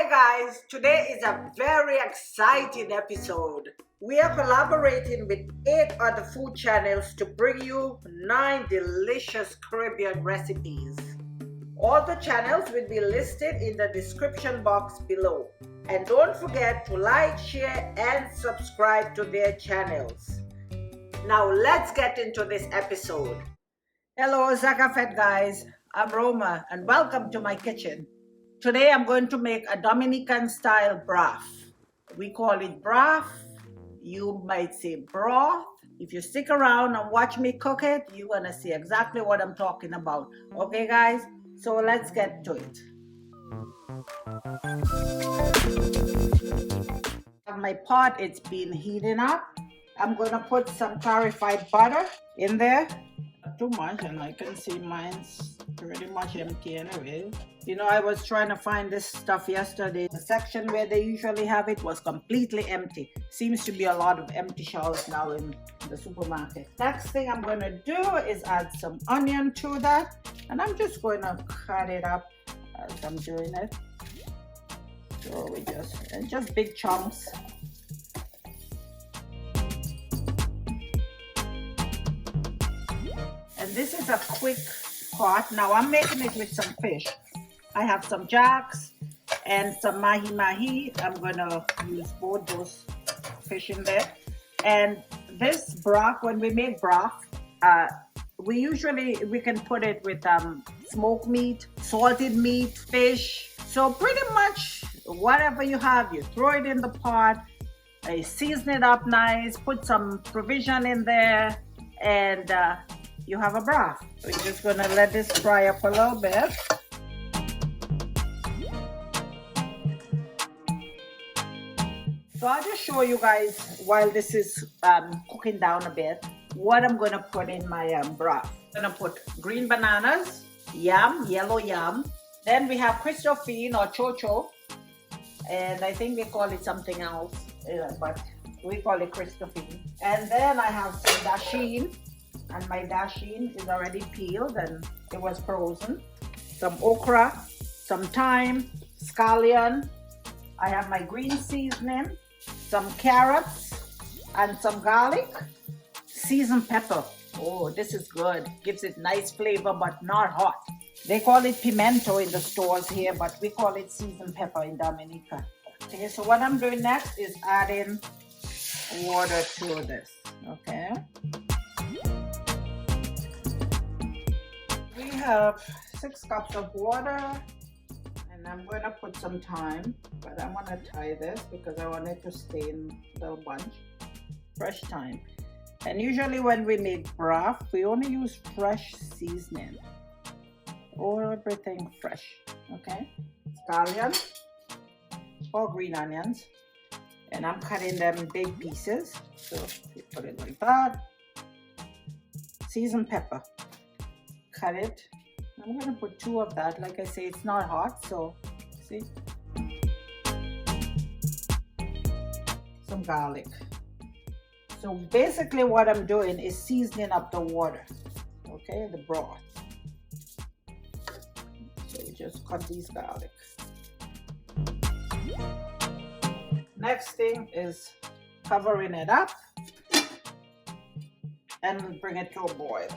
Hi guys, today is a very exciting episode. We are collaborating with 8 other food channels to bring you 9 delicious Caribbean recipes. All the channels will be listed in the description box below. And don't forget to like, share and subscribe to their channels. Now let's get into this episode. Hello Sakafetefood guys, I'm Roma and welcome to my kitchen. Today I'm going to make a Dominican style broth. We call it BRAFF. You might say broth. If you stick around and watch me cook it, you're gonna see exactly what I'm talking about. Okay guys, so let's get to it. My pot, it's been heating up. I'm gonna put some clarified butter in there. Not too much, and I can see mine's pretty much empty anyway. You know, I was trying to find this stuff yesterday. The section where they usually have it was completely empty. Seems to be a lot of empty shelves now in the supermarket. Next thing I'm going to do is add some onion to that. And I'm just going to cut it up as I'm doing it. So we just big chunks. And this is a quick pot. Now I'm making it with some fish. I have some jacks and some mahi-mahi. I'm gonna use both those fish in there. And this broth, when we make broth, we can put it with smoked meat, salted meat, fish. So pretty much whatever you have, you throw it in the pot, season it up nice, put some provision in there, and you have a broth. We're just gonna let this fry up a little bit. So I'll just show you guys while this is cooking down a bit what I'm going to put in my broth. I'm going to put green bananas, yam, yellow yam. Then we have Christophine or chocho, and I think they call it something else, but we call it Christophine. And then I have some dasheen, and my dasheen is already peeled and it was frozen. Some okra, some thyme, scallion. I have my green seasoning, some carrots and some garlic, seasoned pepper. Oh, this is good. Gives it nice flavor but not hot. They call it pimento in the stores here, but we call it seasoned pepper in Dominica. Okay, so what I'm doing next is adding water to this. Okay. We have 6 cups of water. And I'm going to put some thyme, but I want to tie this because I want it to stay in the bunch. Fresh thyme. And usually when we make broth, we only use fresh seasoning. Everything fresh. Okay? Scallion or green onions. And I'm cutting them in big pieces. So you put it like that. Seasoned pepper. Cut it. I'm going to put 2 of that. Like I say, it's not hot, so see. Some garlic. So basically what I'm doing is seasoning up the water, okay, the broth. So you just cut these garlic. Next thing is covering it up and bring it to a boil.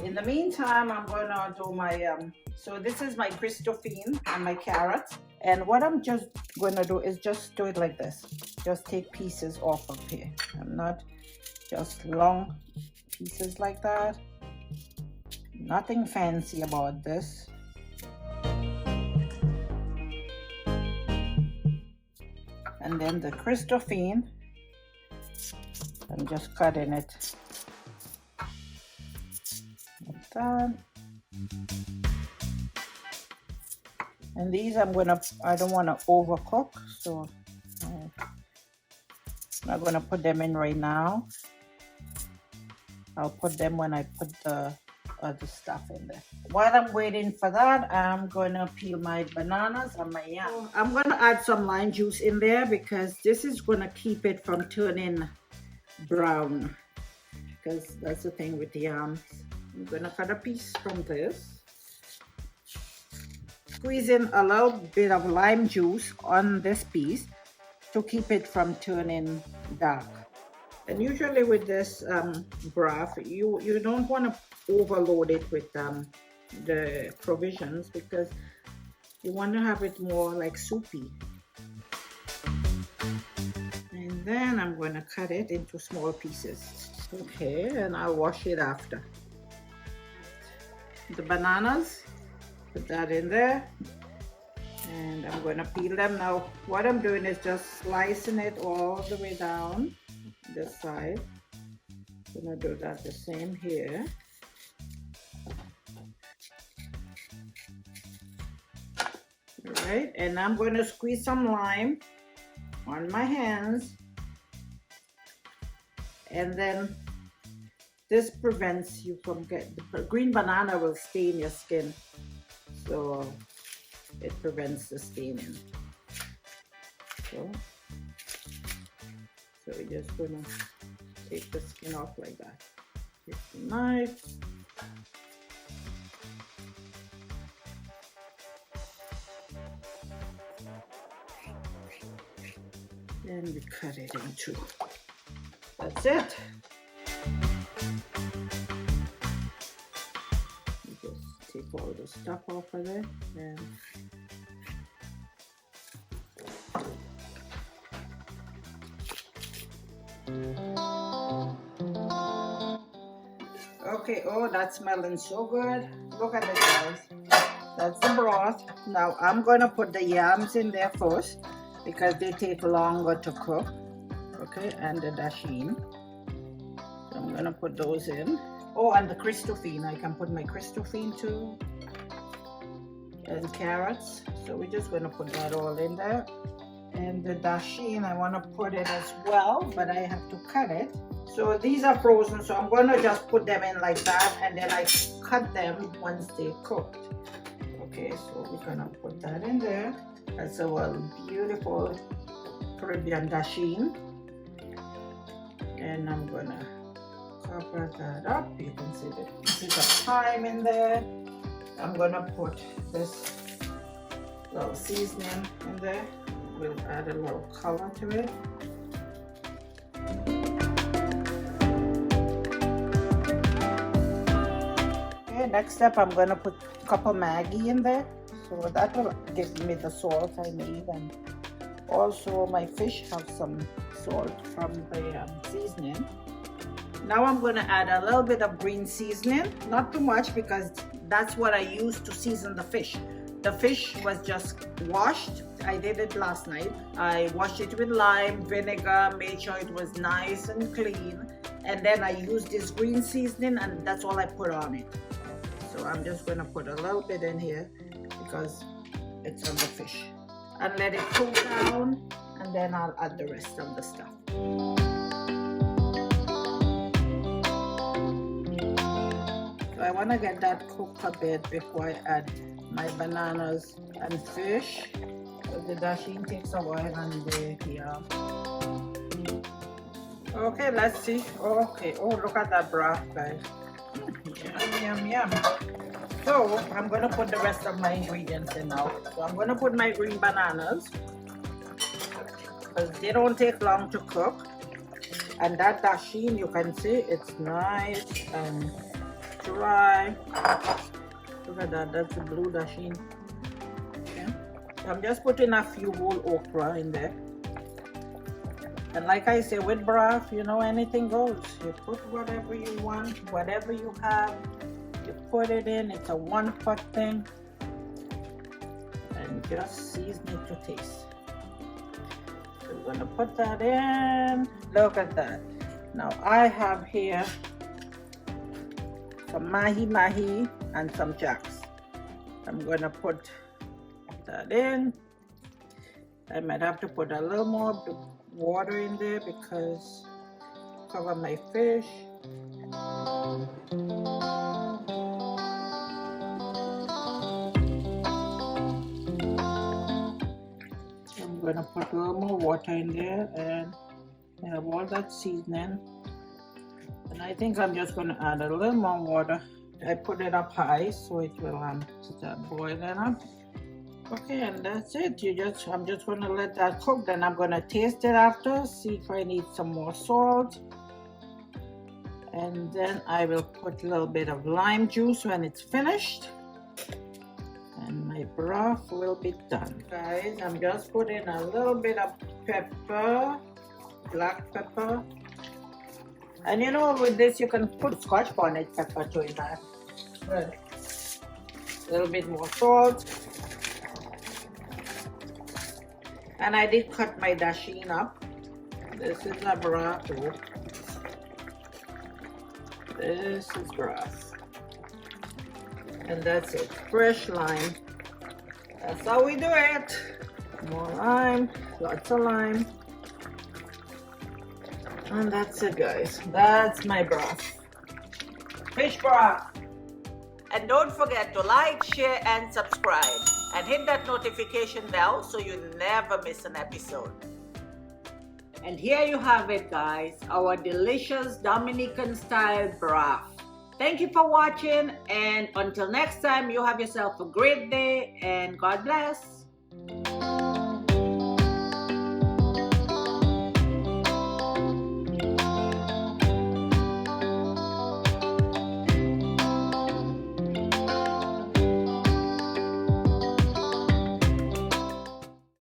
In the meantime, I'm going to do my, so this is my Christophine and my carrots. And what I'm just going to do is just do it like this. Just take pieces off of here. I'm not just long pieces like that. Nothing fancy about this. And then the Christophine, I'm just cutting it. That. And these I don't want to overcook, so I'm not going to put them in right now. I'll put them when I put the other stuff in there. While I'm waiting for that, I'm going to peel my bananas and my yam. I'm going to add some lime juice in there because this is going to keep it from turning brown, because that's the thing with the yams. I'm going to cut a piece from this. squeezing a little bit of lime juice on this piece to keep it from turning dark. And usually with this BRAFF, you don't want to overload it with the provisions, because you want to have it more like soupy. And then I'm going to cut it into small pieces. Okay, and I'll wash it after. The bananas, put that in there, and I'm going to peel them. Now what I'm doing is just slicing it all the way down this side. I'm going to do that the same here. All right, and I'm going to squeeze some lime on my hands, and then this prevents you from getting, the green banana will stain your skin, so it prevents the staining. So we're just gonna take the skin off like that. Take the knife. And we cut it in two. That's it. You just take all the stuff off of there, and okay, oh, that's smelling so good. Look at it, guys. That's the broth. Now I'm gonna put the yams in there first because they take longer to cook. Okay, and the dasheen. So I'm gonna put those in. Oh, and the Christophine. I can put my Christophine too. And carrots. So we're just gonna put that all in there. And the dasheen, I wanna put it as well, but I have to cut it. So these are frozen, so I'm gonna just put them in like that, and then I cut them once they're cooked. Okay, so we're gonna put that in there. That's our beautiful Caribbean dasheen. And I'm gonna cover that up. You can see the pieces of thyme in there. I'm gonna put this little seasoning in there. We'll add a little color to it. Okay, next step, I'm gonna put a couple Maggi in there. So that will give me the salt I need, and also my fish have some salt from the seasoning. Now I'm going to add a little bit of green seasoning, not too much because that's what I used to season the fish. The fish was just washed. I did it last night. I washed it with lime, vinegar, made sure it was nice and clean, and then I used this green seasoning, and that's all I put on it. So I'm just going to put a little bit in here because it's on the fish, and let it cool down, and then I'll add the rest of the stuff. So I want to get that cooked a bit before I add my bananas and fish. So the dasheen takes a while, and the yam. Okay, let's see. Okay, oh, look at that broth, guys. Yum, yum, yum. So I'm going to put the rest of my ingredients in now. So I'm going to put my green bananas because they don't take long to cook. And that dasheen, you can see it's nice and dry. Look at that, that's the blue dasheen. Okay. I'm just putting a few whole okra in there. And like I say, with BRAFF, you know, anything goes. You put whatever you want, whatever you have. You put it in, it's a one-pot thing, and just season it to taste. So we're gonna put that in. Look at that. Now I have here some mahi and some jacks. I'm gonna put that in. I might have to put a little more water in there because cover my fish. I'm gonna put a little more water in there, and I have all that seasoning, and I think I'm just gonna add a little more water. I put it up high so it will start boiling up. Okay, and that's it. I'm just gonna let that cook. Then I'm gonna taste it after, see if I need some more salt. And then I will put a little bit of lime juice when it's finished. And my broth will be done. Guys, I'm just putting a little bit of pepper, black pepper. And you know, with this you can put Scotch bonnet pepper to it. Right. A little bit more salt. And I did cut my dasheen up. This is a broth too. This is broth. And that's it. Fresh lime. That's how we do it. More lime. Lots of lime. And that's it, guys. That's my broth. Fish broth. And don't forget to like, share, and subscribe. And hit that notification bell so you never miss an episode. And here you have it, guys. Our delicious Dominican style BRAFF. Thank you for watching. And until next time, you have yourself a great day. And God bless.